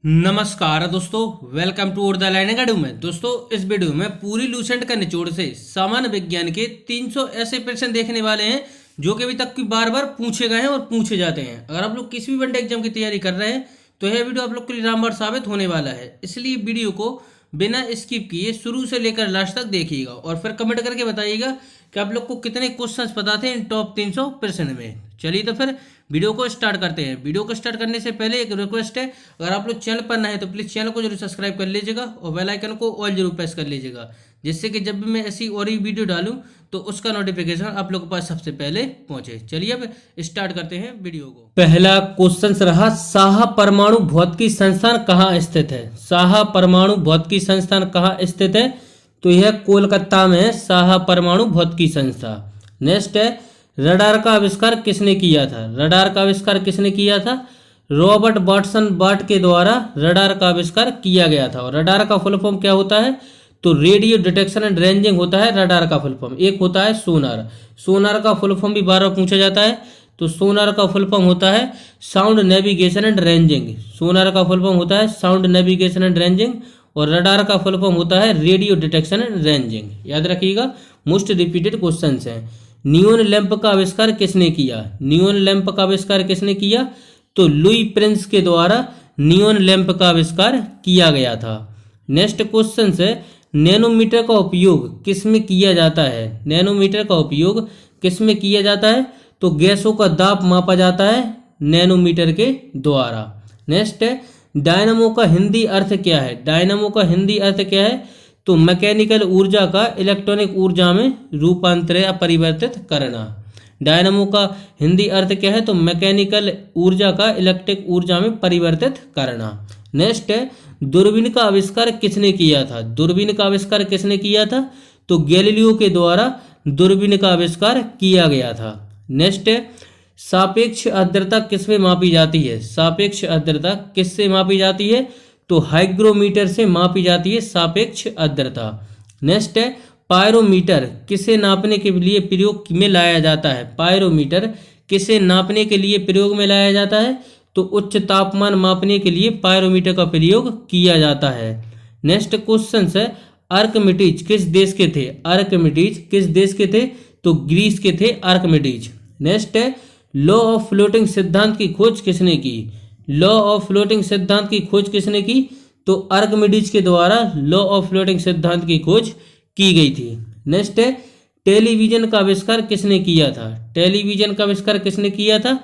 नमस्कार दोस्तों, welcome to Urdu line academy में। दोस्तों, इस वीडियो में पूरी लूसेंट का निचोड़ से सामान्य विज्ञान के 300 ऐसे प्रश्न देखने वाले हैं जो कि अभी तक की बार बार पूछे गए हैं और पूछे जाते हैं। अगर आप लोग किसी भी वनडे एग्जाम की तैयारी कर रहे हैं तो यह वीडियो आप लोग के लिए रामबाण साबित होने वाला है। इसलिए वीडियो को बिना स्किप किए शुरू से लेकर लास्ट तक देखिएगा और फिर कमेंट करके बताइएगा कि आप लोग को कितने क्वेश्चंस पता थे इन टॉप 300 प्रश्न में। चलिए तो फिर वीडियो को स्टार्ट करते हैं। वीडियो को स्टार्ट करने से पहले एक रिक्वेस्ट है, अगर आप लोग चैनल पर नए हैं तो प्लीज़ चैनल को जरूर सब्सक्राइब कर लीजिएगा और बेल आइकन को ऑल जरूर प्रेस कर लीजिएगा, जिससे कि जब भी मैं ऐसी और ही वीडियो डालूं तो उसका नोटिफिकेशन आप लोगों के पास सबसे पहले पहुंचे। चलिए अब स्टार्ट करते हैं वीडियो को। पहला क्वेश्चन रहा, साहा परमाणु भौतिकी संस्थान कहाँ स्थित है? साहा परमाणु भौतिकी संस्थान कहाँ स्थित है? तो यह कोलकाता में है, साहा परमाणु भौतिकी संस्थान। नेक्स्ट है, रडार का आविष्कार किसने किया था? रडार का आविष्कार किसने किया था? रॉबर्ट वाटसन बार्ट के द्वारा रडार का आविष्कार किया गया था। और रडार का फुल फॉर्म क्या होता है? तो रेडियो डिटेक्शन एंड रेंजिंग होता है रडार का फुल फॉर्म। एक होता है सोनार। सोनार का फुल फॉर्म भी बार बार पूछा जाता है, तो सोनार का फुल फॉर्म होता है साउंड नेविगेशन एंड रेंजिंग। सोनार का फुल फॉर्म होता है साउंड नेविगेशन एंड रेंजिंग और रडार का फुल फॉर्म होता है रेडियो डिटेक्शन एंड रेंजिंग। याद रखिएगा, मोस्ट रिपीटेड क्वेश्चन हैं। नियोन लैंप का आविष्कार किसने किया? नियोन लैंप का आविष्कार किसने किया? तो लुई प्रिंस के द्वारा नियोन लैंप का आविष्कार किया गया था। नेक्स्ट क्वेश्चन है, नैनोमीटर का उपयोग किसमें किया जाता है? नैनोमीटर का उपयोग किसमें किया जाता है? तो गैसों का दाब मापा जाता है नैनोमीटर के द्वारा। नेक्स्ट है, डायनामो का हिंदी अर्थ क्या है? डायनामो का हिंदी अर्थ क्या है? तो मैकेनिकल ऊर्जा का इलेक्ट्रॉनिक ऊर्जा में रूपांतर या परिवर्तित करना। डायनामो का हिंदी अर्थ क्या है? तो मैकेनिकल ऊर्जा का इलेक्ट्रिक ऊर्जा में परिवर्तित करना। नेक्स्ट है, दूरबीन का आविष्कार किसने किया था? दूरबीन का आविष्कार किसने किया था? तो गैलीलियो के द्वारा दूरबीन का आविष्कार किया गया था। नेक्स्ट है, सापेक्ष आर्द्रता किसमें मापी जाती है? सापेक्ष आर्द्रता किससे मापी जाती है? तो हाइग्रोमीटर से मापी जाती है सापेक्ष आर्द्रता। नेक्स्ट है, पायरोमीटर किसे नापने के लिए प्रयोग में लाया जाता है? पायरोमीटर किसे नापने के लिए प्रयोग में लाया जाता है? तो उच्च तापमान मापने के लिए पायरोमीटर का प्रयोग किया जाता है। नेक्स्ट क्वेश्चन है, आर्किमिडीज किस देश के थे? आर्किमिडीज किस देश के थे? तो ग्रीस के थे आर्किमिडीज। नेक्स्ट है, लॉ ऑफ फ्लोटिंग सिद्धांत की खोज किसने की? लॉ ऑफ फ्लोटिंग सिद्धांत की खोज किसने की? तो आर्किमिडीज के द्वारा लॉ ऑफ फ्लोटिंग सिद्धांत की खोज की गई थी। नेक्स्ट है, टेलीविजन का आविष्कार किसने किया था? टेलीविजन का आविष्कार किसने किया था?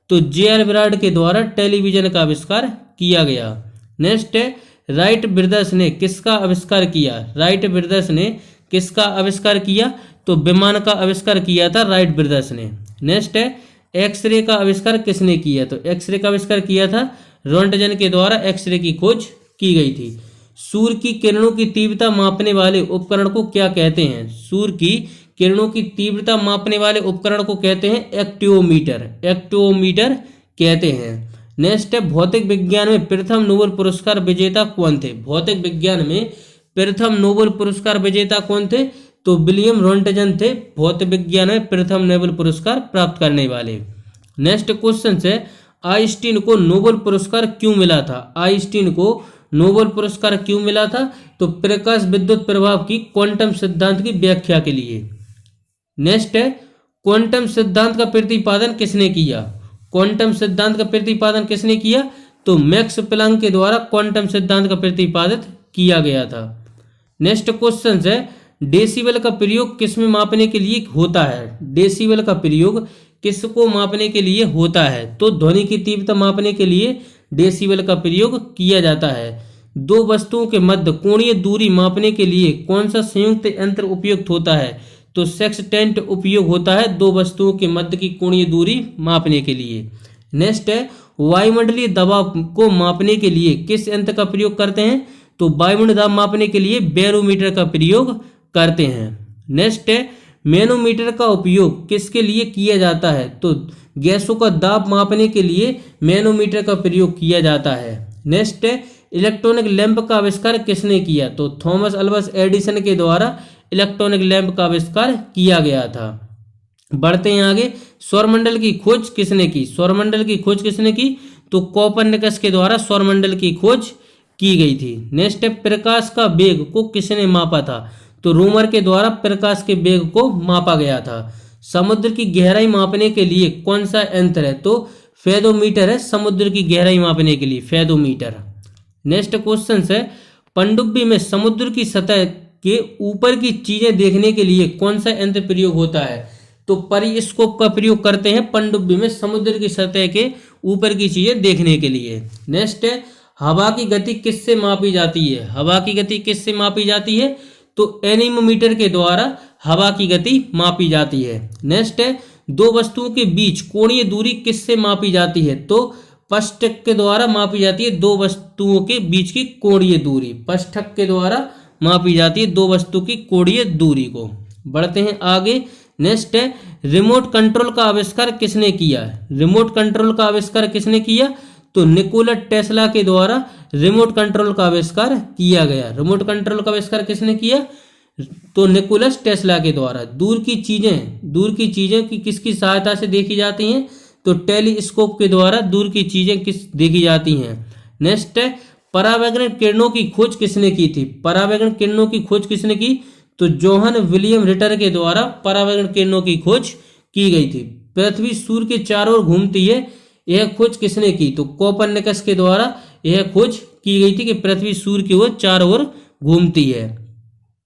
तो जे.आर. बेराड के द्वारा टेलीविजन का आविष्कार किया गया। नेक्स्ट है, राइट ब्रदर्स ने किसका आविष्कार किया? राइट ब्रदर्स ने किसका आविष्कार किया? तो विमान का आविष्कार किया था राइट ब्रदर्स ने। नेक्स्ट है, एक्सरे का आविष्कार किसने किया? तो एक्सरे का आविष्कार किया था रोंटगन के द्वारा एक्सरे की खोज की गई थी। सूर्य की किरणों की तीव्रता मापने वाले उपकरण को क्या कहते हैं? सूर्य की किरणों की तीव्रता मापने वाले उपकरण को कहते हैं एक्टियोमीटर। एक्टियोमीटर कहते हैं। नेक्स्ट है, भौतिक विज्ञान में प्रथम नोबेल पुरस्कार विजेता कौन थे? भौतिक विज्ञान में प्रथम नोबेल पुरस्कार विजेता कौन थे? तो विलियम रोंटगन थे भौतिक विज्ञान में प्रथम नोबेल पुरस्कार प्राप्त करने वाले। नेक्स्ट क्वेश्चन है, आइंस्टीन को नोबेल पुरस्कार क्यों मिला था? आइंस्टीन को नोबेल पुरस्कार क्यों मिला था? तो प्रकाश विद्युत प्रभाव की क्वांटम सिद्धांत की व्याख्या के लिए। नेक्स्ट है, क्वांटम सिद्धांत का प्रतिपादन किसने किया? क्वांटम सिद्धांत का प्रतिपादन किसने किया? तो मैक्स प्लैंक के द्वारा क्वांटम सिद्धांत का प्रतिपादित किया गया था। नेक्स्ट क्वेश्चन है, डेसिबल का प्रयोग किसमें मापने के लिए होता है? डेसिबल का प्रयोग किसको मापने के लिए होता है? तो ध्वनि की तीव्रता मापने के लिए डेसिबल का प्रयोग किया जाता है। दो वस्तुओं के मध्य कोणीय दूरी मापने के लिए कौन सा संयुक्त यंत्र उपयुक्त होता है? तो सेक्सटेंट उपयोग होता है दो वस्तुओं के मध्य की कोणीय दूरी मापने के लिए। नेक्स्ट है, वायुमंडलीय दबाव को मापने के लिए किस यंत्र का प्रयोग करते हैं? तो वायुमंडलीय दबाव मापने के लिए बैरोमीटर का प्रयोग करते हैं। नेक्स्ट है, मैनोमीटर का उपयोग किसके लिए किया जाता है? तो गैसों का दाब मापने के लिए मैनोमीटर का प्रयोग किया जाता है। नेक्स्ट है, इलेक्ट्रॉनिक लैंप का आविष्कार किसने किया? तो थॉमस अल्वा एडिसन के द्वारा इलेक्ट्रॉनिक लैंप का आविष्कार किया गया था। बढ़ते हैं आगे, सौरमंडल की खोज किसने की? सौरमंडल की खोज किसने की? तो कोपरनिकस के द्वारा सौरमंडल की खोज की गई थी। नेक्स्ट है, प्रकाश का वेग को किसने मापा था? तो रोमर के द्वारा प्रकाश के वेग को मापा गया था। समुद्र की गहराई मापने के लिए कौन सा यंत्र है? तो फेदोमीटर है समुद्र की गहराई मापने के लिए, फेदोमीटर। नेक्स्ट क्वेश्चन है, पनडुब्बी में समुद्र की सतह के ऊपर की चीजें देखने के लिए कौन सा यंत्र प्रयोग होता है? तो परिस्कोप का प्रयोग करते हैं पनडुब्बी में समुद्र की सतह के ऊपर की चीजें देखने के लिए। नेक्स्ट है, हवा की गति किससे मापी जाती है? हवा की गति किससे मापी जाती है? तो एनीमोमीटर के द्वारा हवा की गति मापी जाती है। नेक्स्ट है, दो वस्तुओं के बीच कोणीय दूरी किससे मापी जाती है? तो पृष्ठक के द्वारा मापी जाती है दो वस्तुओं के बीच की कोणीय दूरी, पृष्ठक के द्वारा मापी जाती है दो वस्तु की कोणीय दूरी को। बढ़ते हैं आगे। नेक्स्ट है, रिमोट कंट्रोल का आविष्कार किसने किया? रिमोट कंट्रोल का आविष्कार किसने किया? तो निकोला टेस्ला के द्वारा रिमोट कंट्रोल का आविष्कार किया गया। रिमोट कंट्रोल का आविष्कार किसने किया? तो निकोलस टेस्ला के द्वारा। दूर की चीजें की किसकी सहायता से देखी जाती हैं? तो टेलीस्कोप के द्वारा दूर की चीजें देखी जाती हैं। नेक्स्ट है, परावैंगन किरणों की खोज किसने की थी? परावैंगन किरणों की खोज किसने की? तो जोहन विलियम रिटर के द्वारा परावैंगन किरणों की खोज की गई थी। पृथ्वी सूर्य के चारों ओर घूमती है, यह खोज किसने की? तो कोपरनिकस के द्वारा यह खोज की गई थी कि पृथ्वी सूर्य की ओर चारों ओर घूमती है।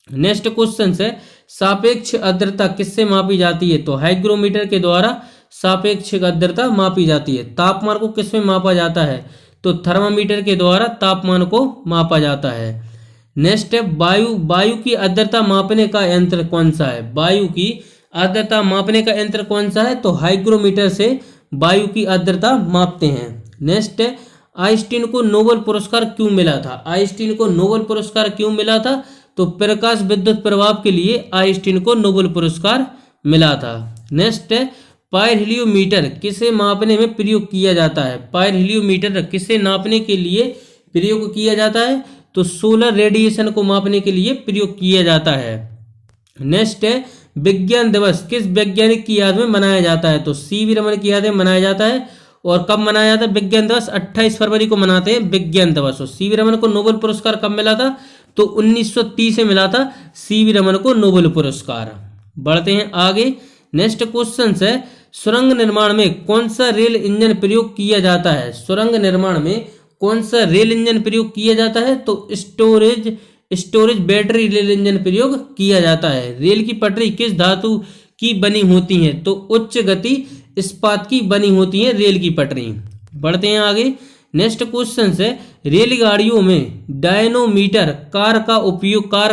नेक्स्ट क्वेश्चन है, सापेक्ष आर्द्रता किससे मापी जाती है? तो हाइग्रोमीटर के द्वारा सापेक्ष आर्द्रता मापी जाती है। तापमान को किसमें मापा जाता है? तो थर्मामीटर के द्वारा तापमान को मापा जाता है। नेक्स्ट है, वायु की आर्द्रता मापने का यंत्र कौन सा है? वायु की आर्द्रता मापने का यंत्र कौन सा है? तो हाइग्रोमीटर से वायु की आर्द्रता मापते हैं। नेक्स्ट है, आइंस्टीन को नोबेल पुरस्कार क्यों मिला था? आइंस्टीन को नोबेल पुरस्कार क्यों मिला था? तो प्रकाश विद्युत प्रभाव के लिए आइंस्टीन को नोबेल पुरस्कार मिला था। नेक्स्ट है, पायरहेलियोमीटर किसे मापने में प्रयोग किया जाता है? पायरहेलियोमीटर किसे नापने के लिए प्रयोग किया जाता है? तो सोलर रेडिएशन को मापने के लिए प्रयोग किया जाता है। नेक्स्ट है, विज्ञान दिवस किस वैज्ञानिक की याद में मनाया जाता है? तो सीवी रमन की याद में मनाया जाता है। और कब मनाया जाता है विज्ञान दिवस? 28 फरवरी को मनाते हैं विज्ञान दिवस। और सीवी रमन को नोबेल पुरस्कार कब मिला था? तो 1930 में मिला था सीवी रमन को नोबेल पुरस्कार। बढ़ते हैं आगे। नेक्स्ट क्वेश्चन है, सुरंग निर्माण में कौन सा रेल इंजन प्रयोग किया जाता है? सुरंग निर्माण में कौन सा रेल इंजन प्रयोग किया जाता है? तो स्टोरेज बैटरी रेल इंजन प्रयोग किया जाता है। रेल की पटरी किस धातु की बनी होती है? तो उच्च गति इस्पात की बनी होती है रेल की पटरी। बढ़ते हैं आगे। नेक्स्ट क्वेश्चन है, रेलगाड़ियों में डायनोमीटर कार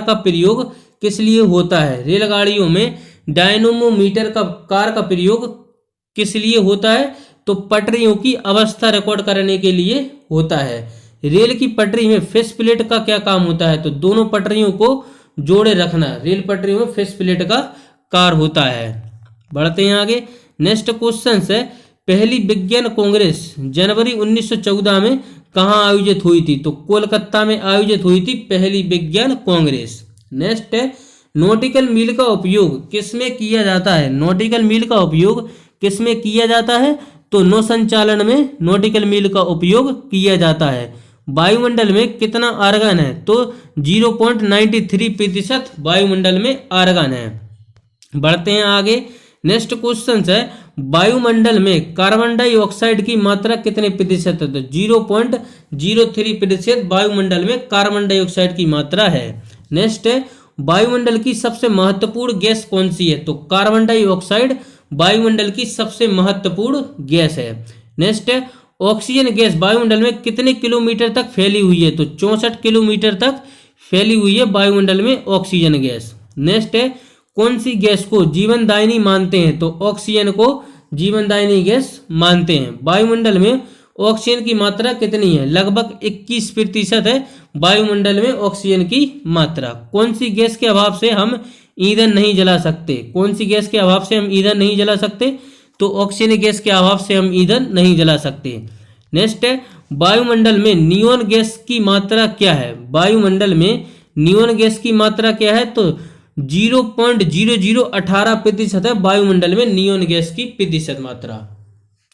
का प्रयोग किस लिए होता है? रेलगाड़ियों में डायनोमोमीटर कार का प्रयोग किस लिए होता है? तो पटरियों की अवस्था रिकॉर्ड करने के लिए होता है। रेल की पटरी में फेस प्लेट का क्या काम होता है? तो दोनों पटरियों को जोड़े रखना रेल पटरियों में फेस प्लेट का कार्य होता है। बढ़ते हैं आगे। नेक्स्ट क्वेश्चन है, पहली विज्ञान कांग्रेस जनवरी 1914 में कहाँ आयोजित हुई थी? तो कोलकाता में आयोजित हुई थी पहली विज्ञान कांग्रेस। नेक्स्ट है, नॉटिकल मील का उपयोग किसमें किया जाता है? नॉटिकल मील का उपयोग किसमें किया जाता है? तो नौ संचालन में नॉटिकल मील का उपयोग किया जाता है। वायुमंडल में कितना आर्गन है? तो 0.93% वायुमंडल में आर्गन है। बढ़ते हैं आगे। नेक्स्ट क्वेश्चन है, वायुमंडल में कार्बन डाइऑक्साइड की मात्रा कितने प्रतिशत है? तो 0.03% वायुमंडल में कार्बन डाइऑक्साइड की मात्रा है। नेक्स्ट है, वायुमंडल की सबसे महत्वपूर्ण गैस कौन सी है? तो कार्बन डाइऑक्साइड वायुमंडल की सबसे महत्वपूर्ण गैस है। नेक्स्ट है, ऑक्सीजन गैस वायुमंडल में कितने किलोमीटर तक फैली हुई है? तो 64 किलोमीटर तक फैली हुई है वायुमंडल में ऑक्सीजन गैस। नेक्स्ट है, कौन सी गैस को जीवनदायिनी मानते हैं? तो ऑक्सीजन को जीवनदायिनी गैस मानते हैं। वायुमंडल में ऑक्सीजन की मात्रा कितनी है? लगभग 21% है वायुमंडल में ऑक्सीजन की मात्रा। कौन सी गैस के अभाव से हम ईंधन नहीं जला सकते? कौन सी गैस के अभाव से हम ईंधन नहीं जला सकते? तो ऑक्सीजन गैस के अभाव से हम ईंधन नहीं जला सकते। नेक्स्ट है, वायुमंडल में नियोन गैस की मात्रा क्या है? वायुमंडल में नियोन गैस की मात्रा क्या है? तो 0.0018% है वायुमंडल में नियोन गैस की प्रतिशत मात्रा।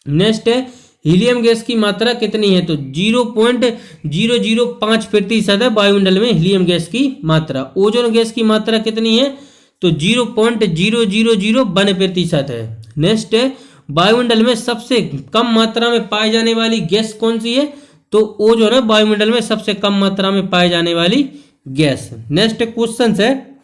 नेक्स्ट है, हीलियम गैस की मात्रा कितनी है? तो 0.005% है वायुमंडल में हीलियम गैस की मात्रा। ओजोन गैस की मात्रा कितनी है? तो 0.0001% है। नेक्स्ट है, वायुमंडल में सबसे कम मात्रा में पाई जाने वाली गैस कौन सी है? तो ओजोन है वायुमंडल में सबसे कम मात्रा में पाई जाने वाली गैस। नेक्स्ट क्वेश्चन है,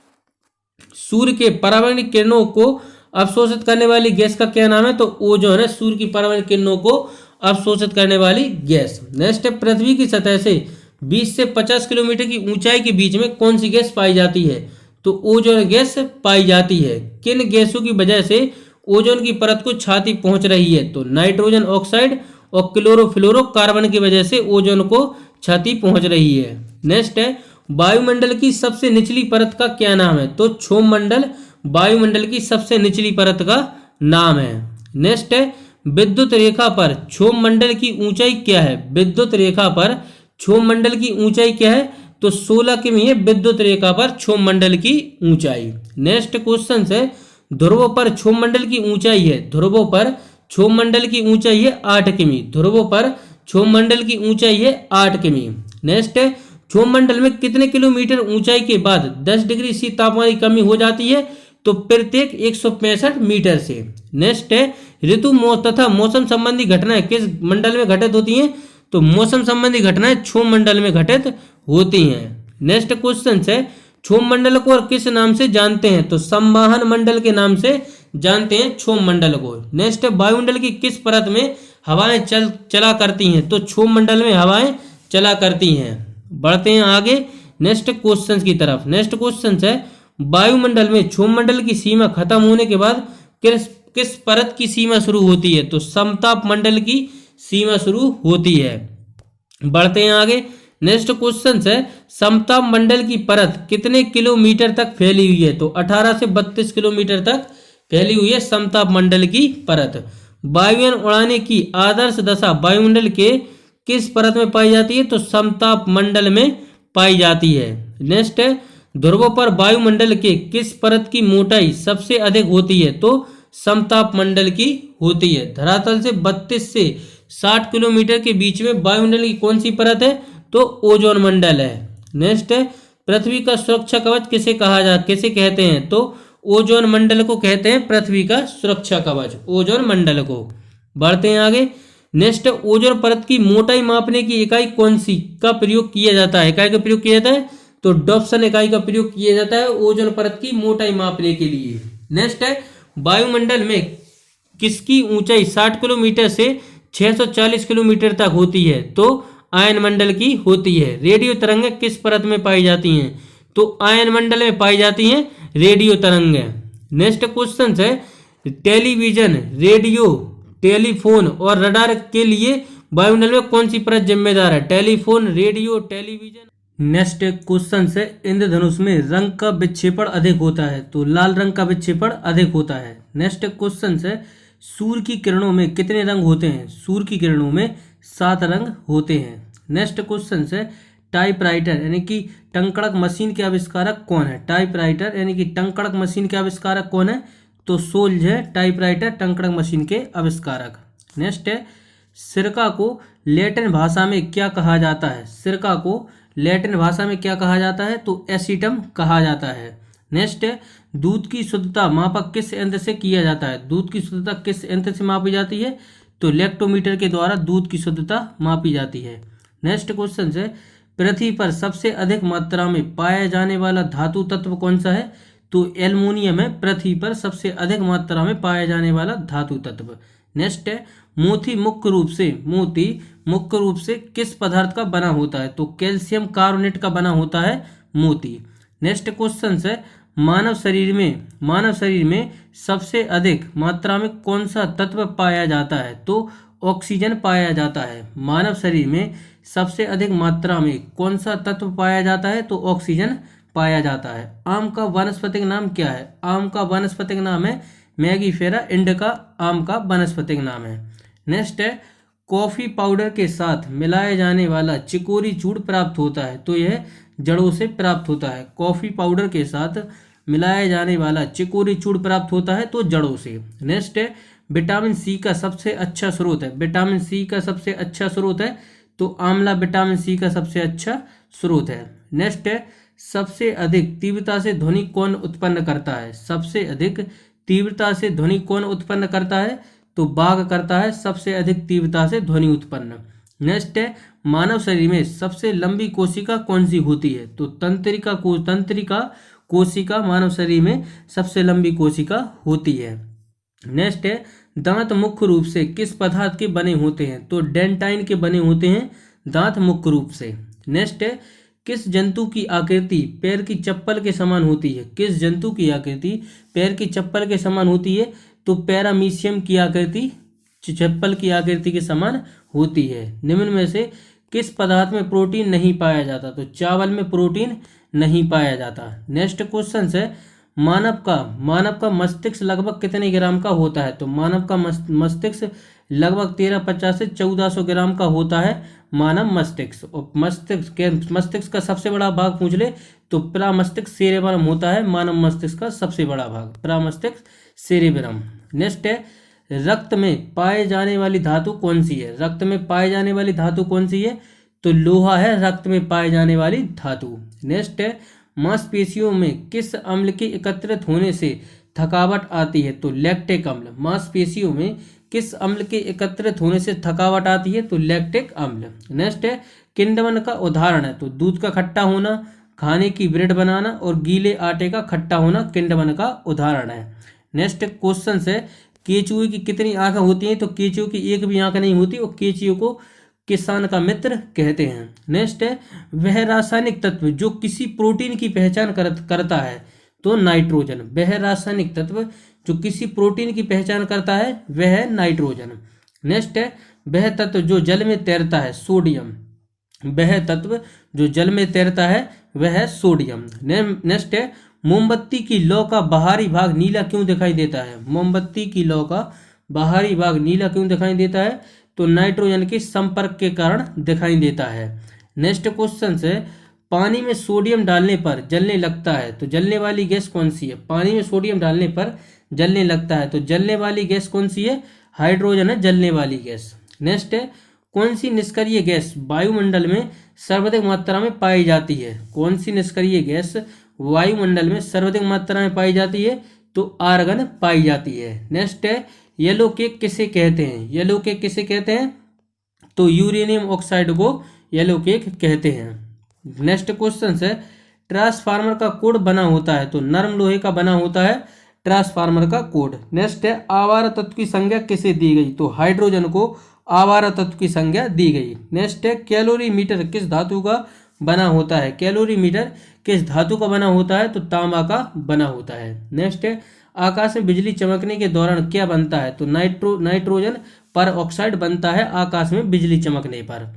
सूर्य के पराबैंगनी किरणों को अवशोषित करने वाली गैस का क्या नाम है? तो ओजोन है सूर्य की पराबैंगनी किरणों को अवशोषित करने वाली गैस। नेक्स्ट है, पृथ्वी की सतह से 20 से 50 किलोमीटर की ऊंचाई के बीच में कौन सी गैस पाई जाती है? तो ओजोन गैस पाई जाती है। किन गैसों की वजह से ओजोन की परत को क्षति पहुंच रही है? तो नाइट्रोजन ऑक्साइड और क्लोरोफ्लोरोकार्बन की वजह से ओजोन को क्षति पहुंच रही है। नेक्स्ट है, वायुमंडल की सबसे निचली परत का क्या नाम है? तो क्षोभ मंडल वायुमंडल की सबसे निचली परत का नाम है। नेक्स्ट है, विद्युत रेखा पर क्षोभ मंडल की ऊंचाई क्या है? विद्युत रेखा पर क्षोभ मंडल की ऊंचाई क्या है? तो 16 किमी है विद्युत रेखा पर क्षोभ मंडल की ऊंचाई। नेक्स्ट क्वेश्चन है, ध्रुवों पर क्षोभ मंडल की ऊंचाई है, ध्रुवों पर क्षोभ मंडल की ऊंचाई है 8 किमी। ध्रुवों पर क्षोभ मंडल की ऊंचाई है 8 किमी। नेक्स्ट है, क्षोभ मंडल में कितने किलोमीटर ऊंचाई के बाद 10 डिग्री सी तापमान की कमी हो जाती है? तो प्रत्येक 165 मीटर से। नेक्स्ट है, ऋतु तथा मौसम संबंधी घटनाएं किस मंडल में घटित होती हैं? तो मौसम संबंधी घटनाएं क्षोभ मंडल में घटित होती हैं। नेक्स्ट क्वेश्चन है, क्षोभ मंडल को और किस नाम से जानते हैं? तो संवहन मंडल के नाम से जानते हैं क्षोभ मंडल को। नेक्स्ट है, वायुमंडल की किस परत में हवाएं चला करती हैं? तो क्षोभ मंडल में हवाएं चला करती हैं। बढ़ते हैं आगे नेक्स्ट क्वेश्चन की तरफ। नेक्स्ट क्वेश्चन है, वायुमंडल में क्षोभ मंडल की सीमा खत्म होने के बाद किस परत की सीमा शुरू होती है? तो समताप मंडल की सीमा शुरू होती है। बढ़ते हैं आगे नेक्स्ट क्वेश्चन है, समताप मंडल की परत कितने किलोमीटर तक फैली हुई है? तो 18 से 32 किलोमीटर तक फैली हुई है समताप मंडल की परत। वायुयान उड़ाने की आदर्श दशा वायुमंडल के किस परत में पाई जाती है? तो समताप मंडल में पाई जाती है। नेक्स्ट है, ध्रुवों पर वायुमंडल के किस परत की मोटाई सबसे अधिक होती है? तो समताप मंडल की होती है। धरातल से 32 से 60 किलोमीटर के बीच में वायुमंडल की कौन सी परत है? तो ओजोन मंडल है। नेक्स्ट है, पृथ्वी का सुरक्षा कवच किसे कहते हैं? तो ओजोन मंडल को कहते हैं पृथ्वी का सुरक्षा कवच, ओजोन मंडल को। बढ़ते हैं आगे नेक्स्ट, ओजोन परत की मोटाई मापने की इकाई कौन सी का प्रयोग किया जाता है? इकाई का प्रयोग किया जाता है तो डॉप्सन इकाई का प्रयोग किया जाता है ओजोन परत की मोटाई मापने के लिए। नेक्स्ट है, वायुमंडल में किसकी ऊंचाई 60 किलोमीटर से 640 किलोमीटर तक होती है? तो आयन मंडल की होती है। रेडियो तरंगें किस परत में पाई जाती हैं? तो आयन मंडल में पाई जाती हैं रेडियो तरंगें। नेक्स्ट क्वेश्चन है, टेलीविजन, रेडियो, टेलीफोन और रडार के लिए वायुमंडल में कौन सी परत जिम्मेदार है? Telephone, radio, television. Next question है, इंद्रधनुष में रंग का विक्षेपण अधिक होता है? तो लाल रंग का विक्षेपण अधिक होता है। नेक्स्ट क्वेश्चन है, सूर्य की किरणों में कितने रंग होते हैं? सूर्य की किरणों में 7 रंग होते हैं। नेक्स्ट क्वेश्चन है, टाइपराइटर यानी कि टंकणक मशीन के आविष्कारक कौन है? टाइपराइटर यानी कि टंकणक मशीन के आविष्कारक कौन है? तो सोल्ज है टाइपराइटर टंकणक मशीन के आविष्कारक। नेक्स्ट है, सिरका को लैटिन भाषा में क्या कहा जाता है? सिरका को लैटिन भाषा में क्या कहा जाता है? तो एसिटम कहा जाता है। नेक्स्ट है, दूध की शुद्धता मापक किस यंत्र से किया जाता है? दूध की शुद्धता किस यंत्र से मापी जाती है? तो लैक्टोमीटर के द्वारा दूध की शुद्धता मापी जाती है। नेक्स्ट क्वेश्चन है, पृथ्वी पर सबसे अधिक मात्रा में पाया जाने वाला धातु तत्व कौन सा है? तो एल्युमिनियम है पृथ्वी पर सबसे अधिक मात्रा में पाया जाने वाला धातु तत्व। नेक्स्ट है, मोती मुख्य रूप से किस पदार्थ का बना होता है? तो कैल्शियम कार्बोनेट का बना होता है मोती। नेक्स्ट क्वेश्चन है, मानव शरीर में सबसे अधिक मात्रा में कौन सा तत्व पाया जाता है? तो ऑक्सीजन पाया जाता है। मानव शरीर में सबसे अधिक मात्रा में कौन सा तत्व पाया जाता है? तो ऑक्सीजन पाया जाता है। आम का वानस्पतिक नाम क्या है? आम का वानस्पतिक नाम है मैगीफेरा इंडिका, आम का वानस्पतिक नाम है। नेक्स्ट है, कॉफी पाउडर के साथ मिलाया जाने वाला चिकोरी चूर्ण प्राप्त होता है? तो यह जड़ों से प्राप्त होता है। कॉफी पाउडर के साथ मिलाया जाने वाला चिकोरी चूर्ण प्राप्त होता है तो जड़ों से। नेक्स्ट है, विटामिन सी का सबसे अच्छा स्रोत है, विटामिन सी का सबसे अच्छा स्रोत है, तो आंवला विटामिन सी का सबसे अच्छा स्रोत है। नेक्स्ट है, सबसे अधिक तीव्रता से ध्वनि कौन उत्पन्न करता है? सबसे अधिक तीव्रता से ध्वनि कौन उत्पन्न करता है? तो बाघ करता है सबसे अधिक तीव्रता से ध्वनि उत्पन्न। नेक्स्ट है, मानव शरीर में सबसे लंबी कोशिका कौन सी होती है? तो तंत्रिका कोशिका मानव शरीर में सबसे लंबी कोशिका होती है। नेक्स्ट है, दांत मुख्य रूप से किस पदार्थ के बने होते हैं? तो डेंटाइन के बने होते हैं दांत मुख्य रूप से। नेक्स्ट है, किस जंतु की आकृति पैर की चप्पल के समान होती है? किस जंतु की आकृति पैर की चप्पल के समान होती है? तो पैरामीशियम की आकृति चप्पल की आकृति के समान होती है। निम्न में से किस पदार्थ में प्रोटीन नहीं पाया जाता? तो चावल में प्रोटीन नहीं पाया जाता। नेक्स्ट क्वेश्चन है, मानव का मस्तिष्क लगभग कितने ग्राम का होता है? तो मानव का मस्तिष्क लगभग 1350 से 1400 ग्राम का होता है मानव मस्तिष्क। और मस्तिष्क का सबसे बड़ा भाग पूछ ले तो प्रमस्तिष्क सेरेब्रम होता है मानव मस्तिष्क का सबसे बड़ा भाग, प्रमस्तिष्क सेरेब्रम। नेक्स्ट है, रक्त में पाए जाने वाली धातु कौन सी है? रक्त में पाए जाने वाली धातु कौन सी है? तो लोहा है रक्त में पाए जाने वाली धातु। नेक्स्ट है, मांसपेशियों में किस अम्ल के एकत्रित होने से थकावट आती है? तो लैक्टिक अम्ल। मांसपेशियों में किस अम्ल के एकत्रित होने से थकावट आती है? तो लैक्टिक अम्ल। नेक्स्ट है, किण्वन का उदाहरण है? तो दूध का खट्टा होना, खाने की ब्रेड बनाना और गीले आटे का खट्टा होना किण्वन का उदाहरण है। नेक्स्ट क्वेश्चन है, केंचुए की कितनी आंखें होती हैं? तो केंचुए की एक भी आंख नहीं होती और केंचुए को किसान का मित्र कहते हैं। नेक्स्ट है, वह रासायनिक तत्व जो किसी प्रोटीन की पहचान करता है? तो नाइट्रोजन। वह रासायनिक तत्व जो किसी प्रोटीन की पहचान करता है वह है नाइट्रोजन। नेक्स्ट है, वह तत्व जो जल में तैरता है? सोडियम। वह तत्व जो जल में तैरता है वह है सोडियम। नेक्स्ट है, मोमबत्ती की लौ का बाहरी भाग नीला क्यों दिखाई देता है? मोमबत्ती की लौ का बाहरी भाग नीला क्यों दिखाई देता है? तो नाइट्रोजन के संपर्क के कारण दिखाई देता है। नेक्स्ट क्वेश्चन है, पानी में सोडियम डालने पर जलने लगता है तो जलने वाली गैस कौन सी है? पानी में सोडियम डालने पर जलने लगता है तो जलने वाली गैस कौन सी है? हाइड्रोजन है जलने वाली गैस। नेक्स्ट है, कौन सी निष्क्रिय गैस वायुमंडल में सर्वाधिक मात्रा में पाई जाती है? कौन सी निष्क्रिय गैस वायुमंडल में सर्वाधिक मात्रा में पाई जाती है? तो आर्गन पाई जाती है। नेक्स्ट है, येलो केक किसे कहते हैं? येलो केक किसे कहते हैं? तो यूरेनियम ऑक्साइड को येलो केक कहते हैं। नेक्स्ट क्वेश्चन है, ट्रांसफार्मर का कोड बना होता है? तो नरम लोहे का बना होता है ट्रांसफार्मर का कोड। नेक्स्ट है, आवारा तत्व की संज्ञा किसे दी गई? तो हाइड्रोजन को आवारा तत्व की संज्ञा दी गई। नेक्स्ट है, कैलोरीमीटर किस धातु का बना होता है? कैलोरीमीटर किस धातु का बना होता है? तो तांबा का बना होता है। नेक्स्ट है, आकाश में बिजली चमकने के दौरान क्या बनता है? तो नाइट्रोजन पर ऑक्साइड बनता है आकाश में बिजली चमकने पर।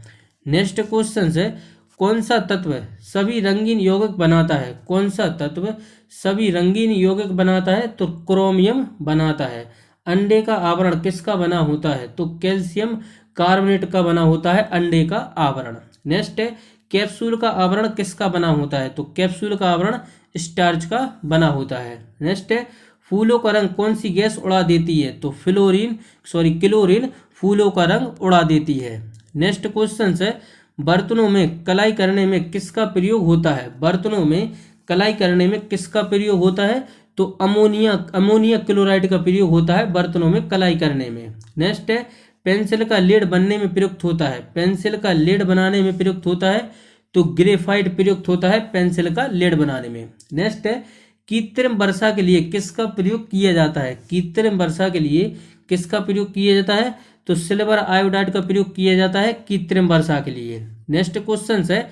नेक्स्ट क्वेश्चन है, कौन सा तत्व सभी रंगीन यौगिक बनाता है? कौन सा तत्व सभी रंगीन यौगिक बनाता है? तो क्रोमियम बनाता है। अंडे का आवरण किसका बना होता है? तो कैल्शियम कार्बोनेट का बना होता है अंडे का आवरण। नेक्स्ट है, कैप्सूल का आवरण किसका बना होता है? तो कैप्सूल का आवरण स्टार्च का बना होता है। नेक्स्ट है, फूलों का रंग कौन सी गैस उड़ा देती है? तो क्लोरीन फूलों का रंग उड़ा देती है। नेक्स्ट क्वेश्चन है, बर्तनों में कलाई करने में किसका प्रयोग होता है? बर्तनों में कलाई करने में किसका प्रयोग होता है? तो अमोनिया क्लोराइड का प्रयोग होता है बर्तनों में कलाई करने में। नेक्स्ट है, पेंसिल का लीड बनने में प्रयुक्त होता है? पेंसिल का लीड बनाने में प्रयुक्त होता है तो ग्रेफाइट प्रयुक्त होता है पेंसिल का लीड बनाने में। नेक्स्ट है, कृत्रिम वर्षा के लिए किसका प्रयोग किया जाता है? कृत्रिम वर्षा के लिए किसका प्रयोग किया जाता है? तो सिल्वर आयोडाइड का प्रयोग किया जाता है कृत्रिम वर्षा के लिए। नेक्स्ट क्वेश्चन है,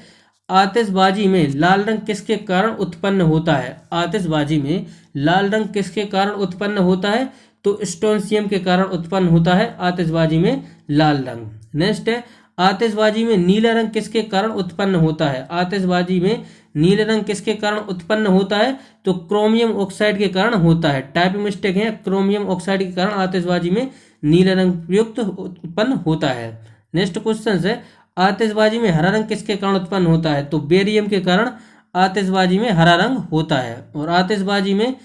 आतिशबाजी में लाल रंग किसके कारण उत्पन्न होता है? आतिशबाजी में लाल रंग किसके कारण उत्पन्न होता है? तो स्ट्रोंशियम के कारण उत्पन्न होता है आतिशबाजी में लाल रंग। नेक्स्ट है, आतिशबाजी में नीला रंग किसके कारण उत्पन्न होता है? आतिशबाजी में नीला रंग किसके कारण उत्पन्न होता है? तो क्रोमियम ऑक्साइड के कारण होता है। टाइपिंग मिस्टेक है, क्रोमियम ऑक्साइड के कारण आतिशबाजी में नीला रंग प्रयुक्त उत्पन्न होता है। नेक्स्ट क्वेश्चन है, आतिशबाजी में हरा रंग किसके कारण उत्पन्न होता है? तो बेरियम के कारण आतिशबाजी में हरा रंग होता है। और आतिशबाजी में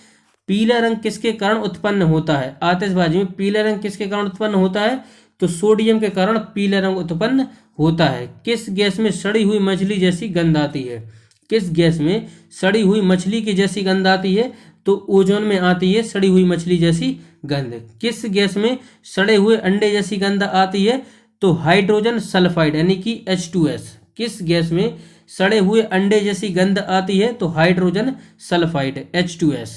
पीला रंग किसके कारण उत्पन्न होता है? आतिशबाजी में पीला रंग किसके कारण उत्पन्न होता है? तो सोडियम के कारण पीला रंग उत्पन्न होता है। किस गैस में सड़ी हुई मछली जैसी गंध आती है? किस गैस में सड़ी हुई मछली की जैसी गंध आती है? तो ओजोन में आती है सड़ी हुई मछली जैसी गंध। किस गैस में सड़े हुए अंडे जैसी गंध आती है? तो हाइड्रोजन सल्फाइड यानी कि H2S। किस गैस में सड़े हुए अंडे जैसी गंध आती है? तो हाइड्रोजन सल्फाइड H2S।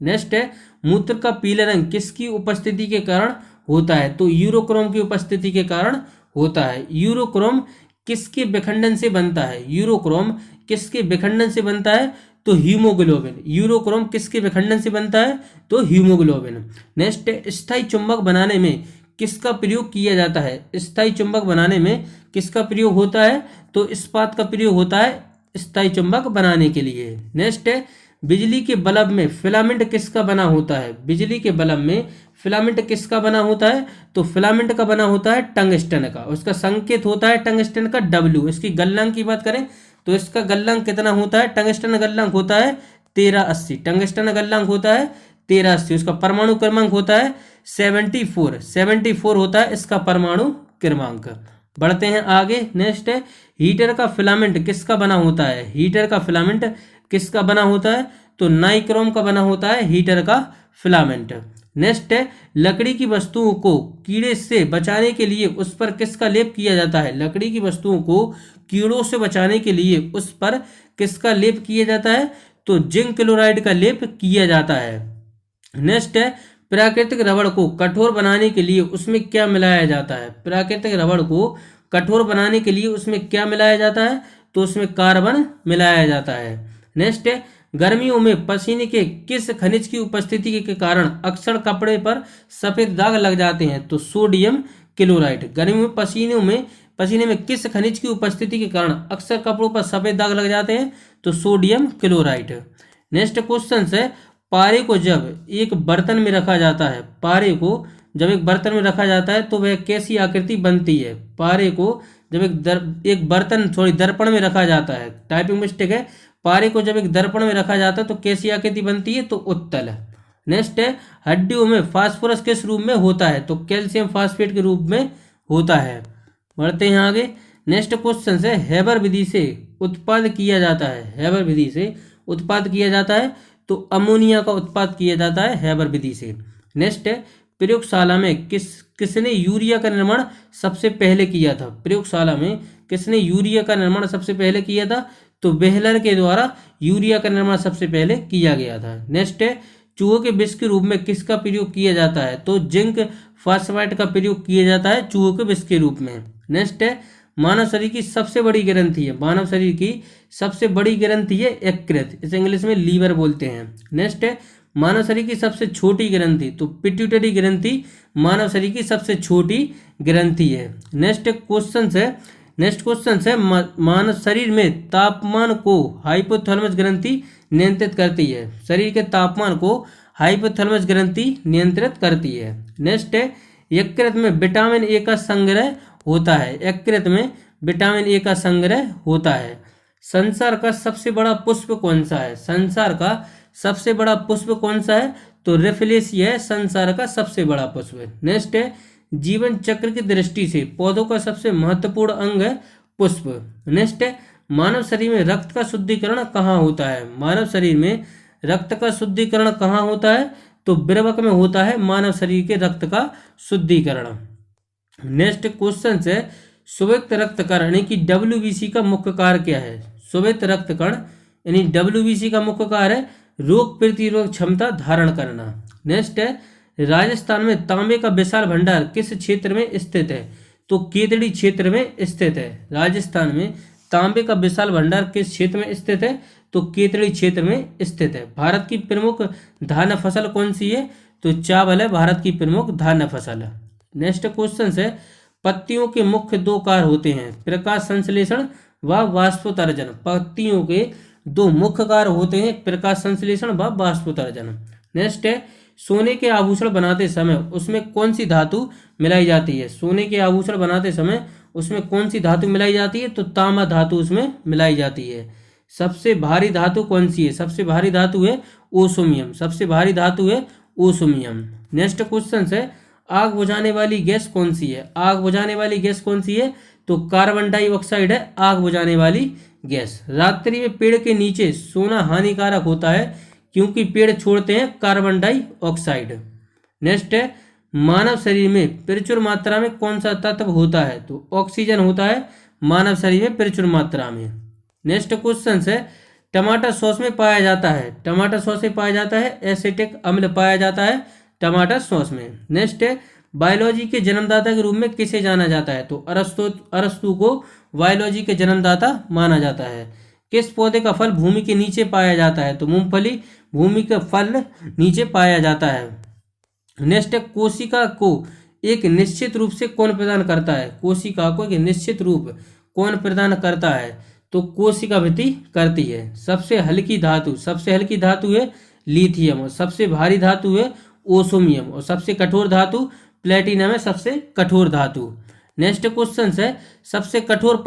नेक्स्ट है, मूत्र का पीला रंग किसकी उपस्थिति के कारण होता है? तो यूरोक्रोम की उपस्थिति के कारण होता है। यूरोक्रोम किसके विखंडन से बनता है? यूरोक्रोम किसके विखंडन से बनता है? तो हीमोग्लोबिन। यूरोक्रोम किसके विखंडन से बनता है? तो हीमोग्लोबिन। नेक्स्ट, स्थायी चुंबक बनाने में किसका प्रयोग किया जाता है? स्थायी चुंबक बनाने में किसका प्रयोग होता है? तो इस्पात का प्रयोग होता है स्थायी चुंबक बनाने के लिए। नेक्स्ट है, बिजली के बल्ब में फिलामेंट किसका बना होता है? बिजली के बल्ब में फिलामेंट किसका बना होता है? तो फिलामेंट का बना होता है टंगस्टन का। उसका संकेत होता है टंगस्टन का W। इसकी गलनांक की बात करें तो इसका गलनांक कितना होता है? टंगस्टन गलनांक होता है 1380। टंगस्टन गलनांक होता है 1380। उसका परमाणु क्रमांक होता है 74 होता है इसका परमाणु क्रमांक। बढ़ते हैं आगे। नेक्स्ट है, हीटर का फिलामेंट किसका बना होता है? हीटर का फिलामेंट किसका बना होता है? तो नाइक्रोम का बना होता है हीटर का फिलामेंट। नेक्स्ट है, लकड़ी की वस्तुओं को कीड़े से बचाने के लिए उस पर किसका लेप किया जाता है? लकड़ी की वस्तुओं को कीड़ों से बचाने के लिए उस पर किसका लेप किया जाता है? तो जिंक क्लोराइड का लेप किया जाता है। नेक्स्ट है, प्राकृतिक रबड़ को कठोर बनाने के लिए उसमें क्या मिलाया जाता है? प्राकृतिक रबड़ को कठोर बनाने के लिए उसमें क्या मिलाया जाता है? तो उसमें कार्बन मिलाया जाता है। नेक्स्ट है, गर्मियों में पसीने के किस खनिज की उपस्थिति के कारण अक्सर कपड़े पर सफेद दाग लग जाते हैं? तो सोडियम क्लोराइड। गर्मियों में पसीने में किस खनिज की उपस्थिति के कारण अक्सर कपड़ों पर सफेद दाग लग जाते हैं? तो सोडियम क्लोराइड। नेक्स्ट क्वेश्चन है, पारे को जब एक बर्तन में रखा जाता है, पारे को जब एक बर्तन में रखा जाता है तो वह कैसी आकृति बनती है? पारे को जब एक दर्पण में रखा जाता है, टाइपिंग मिस्टेक है। पारे को जब एक दर्पण में रखा जाता है तो कैसी आकृति बनती है? तो उत्तल। नेक्स्ट है, हड्डियों में फास्फोरस किस रूप में होता है? तो कैल्शियम फास्फेट के रूप में होता है। बढ़ते हैं आगे। नेक्स्ट क्वेश्चन है, हैबर विधि से उत्पाद किया जाता है, हैबर विधि से उत्पाद किया जाता है तो अमोनिया का उत्पाद किया जाता है हैबर विधि से। नेक्स्ट है, प्रयोगशाला में किसने यूरिया का निर्माण सबसे पहले किया था? प्रयोगशाला में किसने यूरिया का निर्माण सबसे पहले किया था? तो बेहलर के द्वारा यूरिया का निर्माण सबसे पहले किया गया था। नेक्स्ट है, चूहों के विष के रूप में किसका प्रयोग किया जाता है? तो जिंक फास्फाइड का प्रयोग किया जाता है चूहों के विष के रूप में। नेक्स्ट है, मानव शरीर की सबसे बड़ी ग्रंथि है, मानव शरीर की सबसे बड़ी ग्रंथि है यकृत, इसे इंग्लिश में लीवर बोलते हैं। नेक्स्ट है, मानव शरीर की सबसे छोटी ग्रंथि, तो पिट्यूटरी ग्रंथि मानव शरीर की सबसे छोटी ग्रंथि है। नेक्स्ट क्वेश्चन है, मानव शरीर में तापमान को हाइपोथैलेमस ग्रंथि नियंत्रित करती है, शरीर के तापमान को हाइपोथैलेमस ग्रंथि नियंत्रित करती है। नेक्स्ट है, यकृत में विटामिन ए का संग्रह होता है, यकृत में विटामिन ए का संग्रह होता है। संसार का सबसे बड़ा पुष्प कौन सा है? संसार का सबसे बड़ा पुष्प कौन सा है? तो रेफलेसिया है संसार का सबसे बड़ा पुष्प। नेक्स्ट है, जीवन चक्र की दृष्टि से पौधों का सबसे महत्वपूर्ण अंग है पुष्प। नेक्स्ट है, मानव शरीर में रक्त का शुद्धिकरण कहाँ होता है? मानव शरीर में रक्त का शुद्धिकरण कहाँ होता है? तो विर्वक में होता है मानव शरीर के रक्त का शुद्धिकरण। नेक्स्ट क्वेश्चन है, स्वेत रक्तकण यानी कि WBC का मुख्य कार्य क्या है? स्वेत रक्तकण यानी WBC का मुख्य कार्य है रोग प्रतिरोधक क्षमता धारण करना। नेक्स्ट है, राजस्थान में तांबे का विशाल भंडार किस क्षेत्र में स्थित है? तो केतड़ी क्षेत्र में स्थित है। राजस्थान में तांबे का विशाल भंडार किस क्षेत्र में स्थित है? तो केतड़ी क्षेत्र में स्थित है। भारत की प्रमुख धान्य फसल कौन सी है? तो चावल है भारत की प्रमुख धान्य फसल। नेक्स्ट क्वेश्चन है, पत्तियों के मुख्य दो कार्य होते हैं, प्रकाश संश्लेषण व वाष्पोत्सर्जन। पत्तियों के दो मुख्य कार्य होते हैं, प्रकाश संश्लेषण व वाष्पोत्सर्जन। नेक्स्ट है, सोने के आभूषण बनाते समय उसमें कौन सी धातु मिलाई जाती है? सोने के आभूषण बनाते समय उसमें कौन सी धातु मिलाई जाती है? तो तांबा धातु उसमें मिलाई जाती है। सबसे भारी धातु कौन सी है? सबसे भारी धातु है ओसोमियम, सबसे भारी धातु है ओसोमियम। नेक्स्ट क्वेश्चन है आग बुझाने वाली गैस कौन सी है? आग बुझाने वाली गैस कौन सी है? तो कार्बन डाइऑक्साइड है आग बुझाने वाली गैस। रात्रि में पेड़ के नीचे सोना हानिकारक होता है क्योंकि पेड़ छोड़ते हैं कार्बन डाइऑक्साइड। नेक्स्ट है मानव शरीर में प्रचुर मात्रा में कौन सा तत्व होता है? तो ऑक्सीजन होता है मानव शरीर में प्रचुर मात्रा में। नेक्स्ट क्वेश्चन है टमाटर सॉस में पाया जाता है, टमाटर सॉस में पाया जाता है एसिटिक अम्ल पाया जाता है टमाटर सॉस में। नेक्स्ट है बायोलॉजी के जन्मदाता के रूप में किसे जाना जाता है? तो अरस्तु को बायोलॉजी के जन्मदाता माना जाता है। किस पौधे का फल भूमि के नीचे पाया जाता है? तो मूंगफली भूमि का फल नीचे पाया जाता है। नेक्स्ट है कोशिका को एक निश्चित रूप से कौन प्रदान करता है? कोशिका को एक निश्चित रूप कौन प्रदान करता है? तो कोशिका भित्ति करती है। सबसे हल्की धातु है लिथियम और सबसे भारी धातु है ओसोमियम और सबसे कठोर धातु प्लेटिनम है सबसे कठोर धातु। नेक्स्ट क्वेश्चन है सबसे कठोर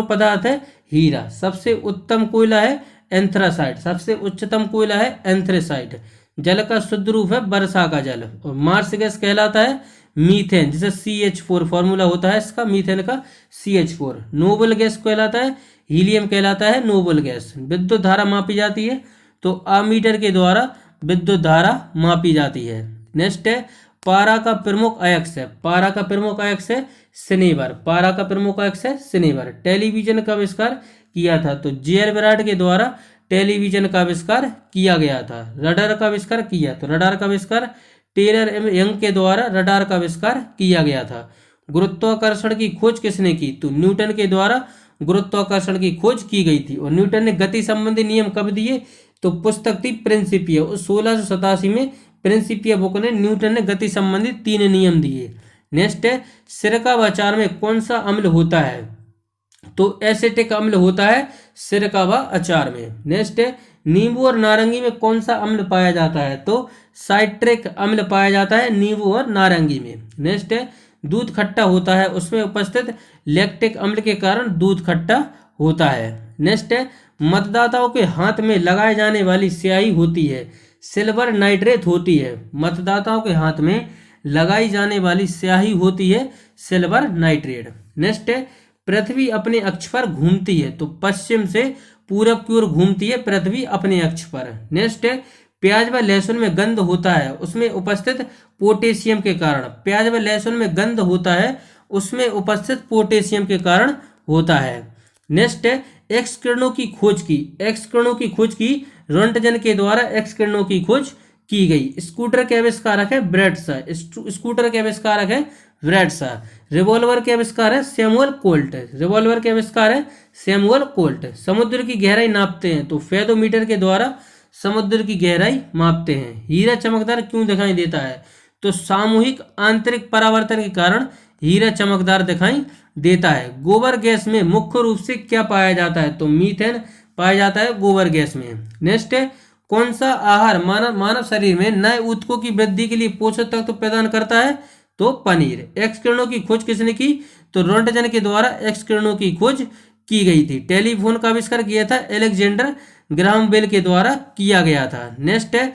पदार्थ है हीरा। सबसे उत्तम कोयला है एंथ्रासाइट, सबसे उच्चतम कोयला है एंथ्रेसाइट। जल का शुद्ध रूप है वर्षा का जल। और मार्स गैस कहलाता है मीथेन, जिसे CH4 फॉर्मूला होता है इसका मीथेन का CH4। नोबल गैस कहलाता है हीलियम कहलाता है नोबल गैस। विद्युत धारा मापी जाती है तो अमीटर के द्वारा विद्युत धारा मापी जाती है। नेक्स्ट है पारा का प्रमुख अयस्क है सिनेबर। टेलीविजन का आविष्कार किया था? तो JL विराट के द्वारा टेलीविजन का आविष्कार किया गया था। रडार का आविष्कार किया तो रडार का आविष्कार टेलर एम यंग के द्वारा रडार का आविष्कार किया गया था। गुरुत्वाकर्षण की खोज किसने की? तो न्यूटन के द्वारा गुरुत्वाकर्षण की खोज की गई थी। और न्यूटन ने गति संबंधी नियम कब दिए? तो पुस्तक थी प्रिंसिपिया। उस 1687 में प्रिंसिपिया बुक ने न्यूटन ने गति संबंधी 3 नियम दिए। नेक्स्ट है सिरका व अचार में कौन सा अम्ल होता है? तो एसिटिक अम्ल होता है सिरका व अचार में। नेक्स्ट है नींबू और नारंगी में कौन सा अम्ल पाया जाता है? तो साइट्रिक अम्ल पाया जाता है नींबू और नारंगी में। नेक्स्ट है दूध खट्टा होता है, उसमें उपस्थित लैक्टिक अम्ल के कारण दूध खट्टा होता है। नेक्स्ट है मतदाताओं के हाथ में लगाए जाने वाली स्याही होती है सिल्वर नाइट्रेट होती है। मतदाताओं के हाथ में लगाई जाने वाली स्याही होती है सिल्वर नाइट्रेट। नेक्स्ट है पृथ्वी अपने अक्ष पर घूमती है? तो पश्चिम से पूरब की ओर घूमती है पृथ्वी अपने अक्ष पर। नेक्स्ट है प्याज व लहसुन में गंध होता है उसमें उपस्थित पोटेशियम के कारण। प्याज व लहसुन में गंध होता है उसमें उपस्थित पोटेशियम के कारण होता है। नेक्स्ट है एक्स किरणों की खोज की रोंटगन के द्वारा एक्स किरणों की खोज की गई। स्कूटर के आविष्कारक है ब्रैडशा। रिवॉल्वर के आविष्कार है सैमुअल कोल्ट। समुद्र की गहराई नापते हैं? तो फेदोमीटर के द्वारा समुद्र की गहराई मापते हैं। हीरा चमकदार क्यों दिखाई देता है? तो सामूहिक आंतरिक परावर्तन के कारण हीरा चमकदार दिखाई देता है। गोबर गैस में मुख्य रूप से क्या पाया जाता है? तो मीथेन पाया जाता है गोबर गैस में। नेक्स्ट है कौन सा आहार मानव शरीर में नए ऊतकों की वृद्धि के लिए पोषक तत्व प्रदान करता है? तो पनीर। एक्स किरणों की खोज किसने की? तो रोंटगन के द्वारा एक्स किरणों की खोज की गई थी। टेलीफोन का आविष्कार किया था अलेक्जेंडर ग्राहम बेल के द्वारा किया गया था। नेक्स्ट है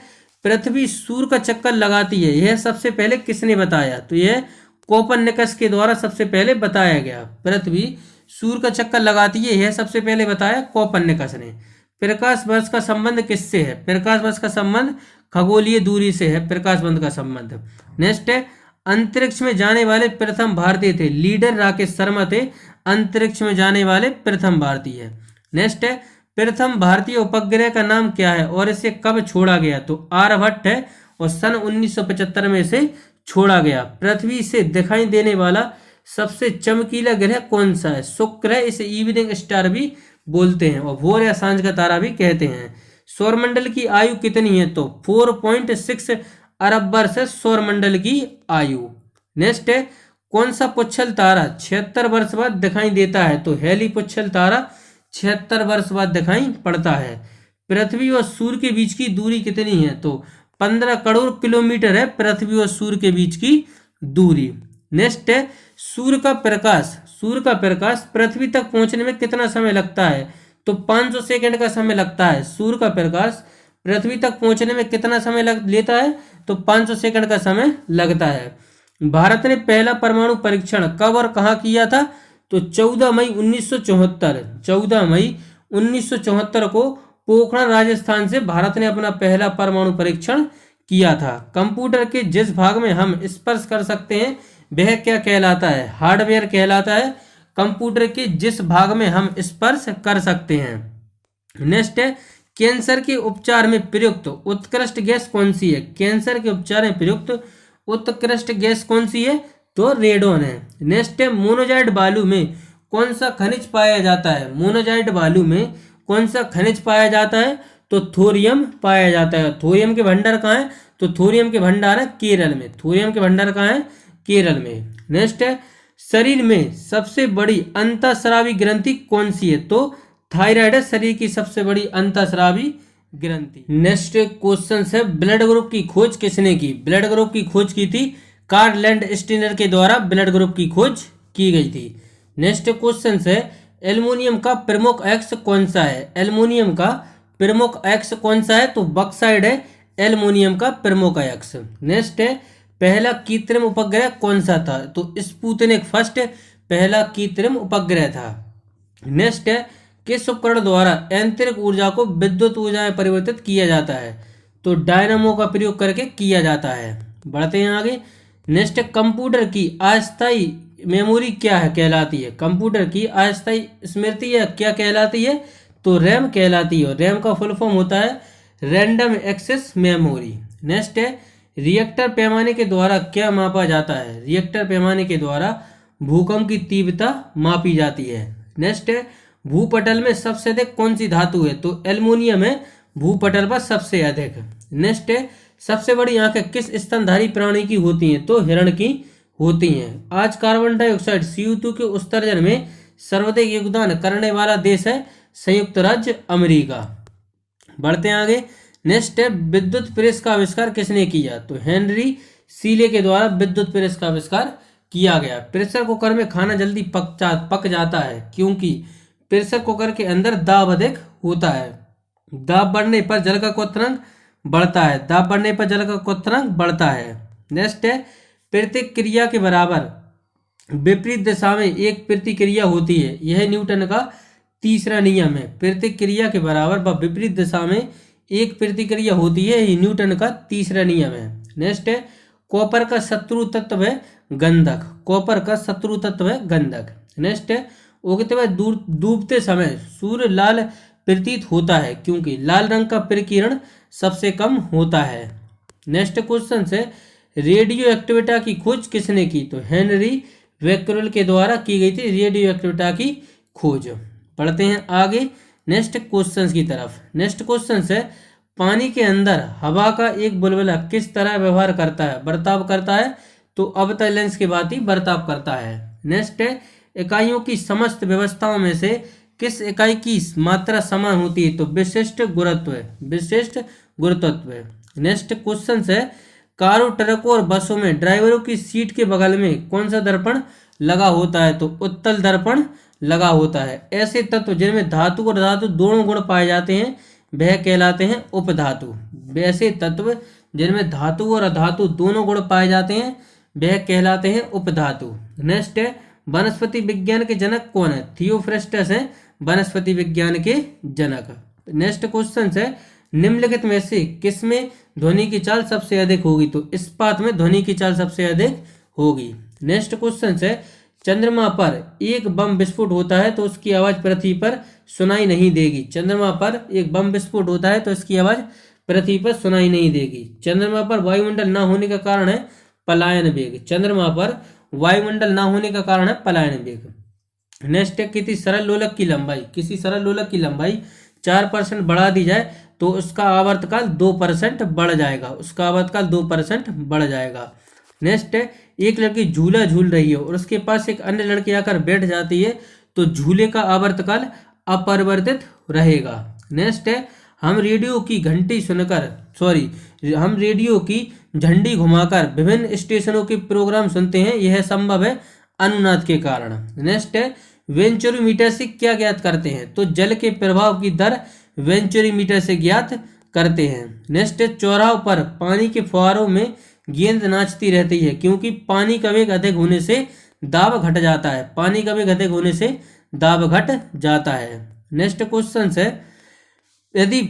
पृथ्वी सूर्य का चक्कर लगाती है, यह सबसे पहले किसने बताया? तो यह कोपरनिकस के द्वारा सबसे पहले बताया गया। पृथ्वी सूर्य का चक्कर लगाती है यह सबसे पहले बताया कोपरनिकस ने। प्रकाश वर्ष का संबंध किससे है? प्रकाश वर्ष का संबंध खगोलीय दूरी से है प्रकाश वर्ष का संबंध। नेक्स्ट है अंतरिक्ष में जाने वाले प्रथम भारतीय थे? लीडर राकेश शर्मा थे अंतरिक्ष में जाने वाले प्रथम भारतीय। नेक्स्ट है प्रथम भारतीय उपग्रह का नाम क्या है और इसे कब छोड़ा गया? तो आर्यभट्ट है और सन 1975 में इसे छोड़ा गया। पृथ्वी से दिखाई देने वाला सबसे चमकीला ग्रह कौन सा है? शुक्र है, इसे इवनिंग स्टार भी बोलते हैं और भोर या सांझ का तारा भी कहते हैं। सौरमंडल की आयु कितनी है? तो 4.6 अरब वर्ष है सौरमंडल की आयु। नेक्स्ट है कौन सा पुच्छल तारा 76 वर्ष बाद दिखाई देता है? तो हेली पुच्छल तारा 76 वर्ष बाद दिखाई पड़ता है। पृथ्वी और सूर्य के बीच की दूरी कितनी है? तो 15 करोड़ किलोमीटर है पृथ्वी और सूर्य के बीच की दूरी। नेक्स्ट है सूर्य का प्रकाश पृथ्वी तक पहुंचने में कितना समय लगता है? तो 500 सेकंड का समय लगता है। सूर्य का प्रकाश पृथ्वी तक पहुंचने में कितना समय लेता है? तो 500 सेकंड का समय लगता है। भारत ने पहला परमाणु परीक्षण कब और कहाँ किया था? तो 14 मई 1974। 14 मई 1974 को पोखरण राजस्थान से भारत ने अपना पहला परमाणु परीक्षण किया था। कंप्यूटर के जिस भाग में हम स्पर्श कर सकते हैं वह क्या कहलाता है? हार्डवेयर कहलाता है। कंप्यूटर के जिस भाग में हम स्पर्श कर सकते हैं। नेक्स्ट है, कैंसर के उपचार में प्रयुक्त उत्कृष्ट गैस कौन सी है? कैंसर के उपचार में प्रयुक्त उत्कृष्ट गैस कौन सी है? तो रेडोन है। नेक्स्ट है, मोनोजाइट बालू में कौन सा खनिज पाया जाता है? मोनोजाइट बालू में कौन सा खनिज पाया जाता है? तो थोरियम पाया जाता है। थोरियम के भंडार कहाँ है? तो थोरियम के भंडार है केरल में। थोरियम के भंडार कहाँ है? केरल में। नेक्स्ट है, शरीर में सबसे बड़ी अंतःस्रावी ग्रंथि कौन सी है? तो थायराइड है शरीर की सबसे बड़ी अंतःस्रावी ग्रंथि। नेक्स्ट क्वेश्चन है, ब्लड ग्रुप की खोज किसने की? ब्लड ग्रुप की खोज की थी कार्ल लैंडस्टीनर के द्वारा ब्लड ग्रुप की खोज की गई थी। नेक्स्ट क्वेश्चन है, एल्युमिनियम का प्रमुख अयस्क कौन सा है? एल्युमिनियम का प्रमुख अयस्क कौन सा है? तो बॉक्साइड है एल्युमिनियम का प्रमुख अयस्क। नेक्स्ट है, पहला कृत्रिम उपग्रह कौन सा था? तो स्पुतनिक फर्स्ट पहला कृत्रिम उपग्रह था। नेक्स्ट है, किस उपकरण द्वारा यांत्रिक ऊर्जा को विद्युत ऊर्जा में परिवर्तित किया जाता है? तो डायनामो का प्रयोग करके किया जाता है। बढ़ते हैं आगे। नेक्स्ट, कंप्यूटर की अस्थायी मेमोरी क्या है कहलाती है? कंप्यूटर की अस्थायी स्मृति है क्या कहलाती है? तो रैम कहलाती है। रैम का फुल फॉर्म होता है रैंडम एक्सेस मेमोरी। नेक्स्ट है, रिएक्टर पैमाने के द्वारा क्या मापा जाता है? रिएक्टर पैमाने के द्वारा भूकंप की तीव्रता मापी जाती है। नेक्स्ट है, भूपटल में सबसे अधिक कौन सी धातु है? तो एल्युमिनियम है भूपटल पर सबसे अधिक। नेक्स्ट है, सबसे बड़ी आंखें किस स्तनधारी प्राणी की होती हैं? तो हिरण की होती हैं। आज कार्बन डाइऑक्साइड CO2 के उत्सर्जन में सर्वाधिक योगदान करने वाला देश है संयुक्त राज्य अमेरिका। बढ़ते हैं आगे। नेक्स्ट है, विद्युत प्रेस का आविष्कार किसने किया? तो हेनरी सीले के द्वारा विद्युत प्रेस का आविष्कार किया गया। प्रेशर कुकर में खाना जल्दी पक जाता है क्योंकि प्रेशर कुकर के अंदर दाब अधिक होता है। दाब बढ़ने पर जल का क्वथनांक बढ़ता है। दाब बढ़ने पर जल का क्वथनांक बढ़ता है। नेक्स्ट है, प्रतिक्रिया के बराबर विपरीत दिशा में एक प्रतिक्रिया होती है। यह न्यूटन का तीसरा नियम है। प्रतिक्रिया के बराबर व विपरीत दिशा में एक प्रतिक्रिया होती है, ये न्यूटन का तीसरा नियम है। नेक्स्ट है, कॉपर का शत्रु तत्व है गंधक। कॉपर का शत्रु तत्व है गंधक। नेक्स्ट है, उगते हुए डूबते समय सूर्य लाल प्रतीत होता है क्योंकि लाल रंग का प्रकीर्ण सबसे कम होता है। नेक्स्ट क्वेश्चन है, रेडियो एक्टिविटी की खोज किसने की? तो हेनरी बेक्वेरेल के द्वारा की गई थी रेडियो एक्टिविटी की खोज। पढ़ते हैं आगे नेक्स्ट क्वेश्चन की तरफ। नेक्स्ट क्वेश्चन है, पानी के अंदर हवा का एक बुलबुला किस तरह व्यवहार करता है, बर्ताव करता है? तो अवतल लेंस के बाद ही बर्ताव करता है। नेक्स्ट है, इकाइयों की समस्त व्यवस्थाओं में से किस इकाई की मात्रा समान होती है? तो विशिष्ट गुरुत्व। विशिष्ट गुरुत्व। नेक्स्ट क्वेश्चन है, कारों, ट्रकों और बसों में ड्राइवरों की सीट के बगल में कौन सा दर्पण लगा होता है? तो उत्तल दर्पण लगा होता है। ऐसे तत्व जिनमें धातु और धातु दोनों गुण पाए जाते हैं वह कहलाते हैं उपधातु। ऐसे तत्व जिनमें धातु और अधातु दोनों गुण पाए जाते हैं वह कहलाते हैं उपधातु। नेक्स्ट है, वनस्पति विज्ञान के जनक कौन है? थियोफ्रेस्टस है वनस्पति विज्ञान के जनक। नेक्स्ट क्वेश्चन है, निम्नलिखित में से किसमें ध्वनि की चाल सबसे अधिक होगी? तो इस्पात में ध्वनि की चाल सबसे अधिक होगी। नेक्स्ट क्वेश्चन है, चंद्रमा पर एक बम विस्फोट होता है तो उसकी आवाज पृथ्वी पर सुनाई नहीं देगी। चंद्रमा पर एक बम विस्फोट होता है तो इसकी आवाज पृथ्वी पर सुनाई नहीं देगी। चंद्रमा पर वायुमंडल न होने का कारण है पलायन वेग। चंद्रमा पर वायुमंडल न होने का कारण है पलायन वेग। नेक्स्ट है, किसी सरल लोलक की लंबाई 4% बढ़ा दी जाए तो उसका आवर्तकाल 2% बढ़ जाएगा। उसका आवर्तकाल 2% बढ़ जाएगा। नेक्स्ट है, एक लड़की झूला झूल रही है और उसके पास एक अन्य लड़की आकर बैठ जाती है तो झूले का आवर्तकाल अपरिवर्तित रहेगा। नेक्स्ट है, हम रेडियो की झंडी घुमाकर विभिन्न स्टेशनों के प्रोग्राम सुनते हैं। यह संभव है अनुनाद के कारण। नेक्स्ट है, वेंचुरीमीटर से क्या ज्ञात करते हैं? तो जल के प्रभाव की दर वेंचुरीमीटर से ज्ञात करते हैं। नेक्स्ट है चौराहों पर पानी के फुहारों में गेंद नाचती रहती है क्योंकि पानी का वेग अधिक होने से दाब घट जाता है। पानी का वेग अधिक होने से दाब घट जाता है। नेक्स्ट क्वेश्चन है, यदि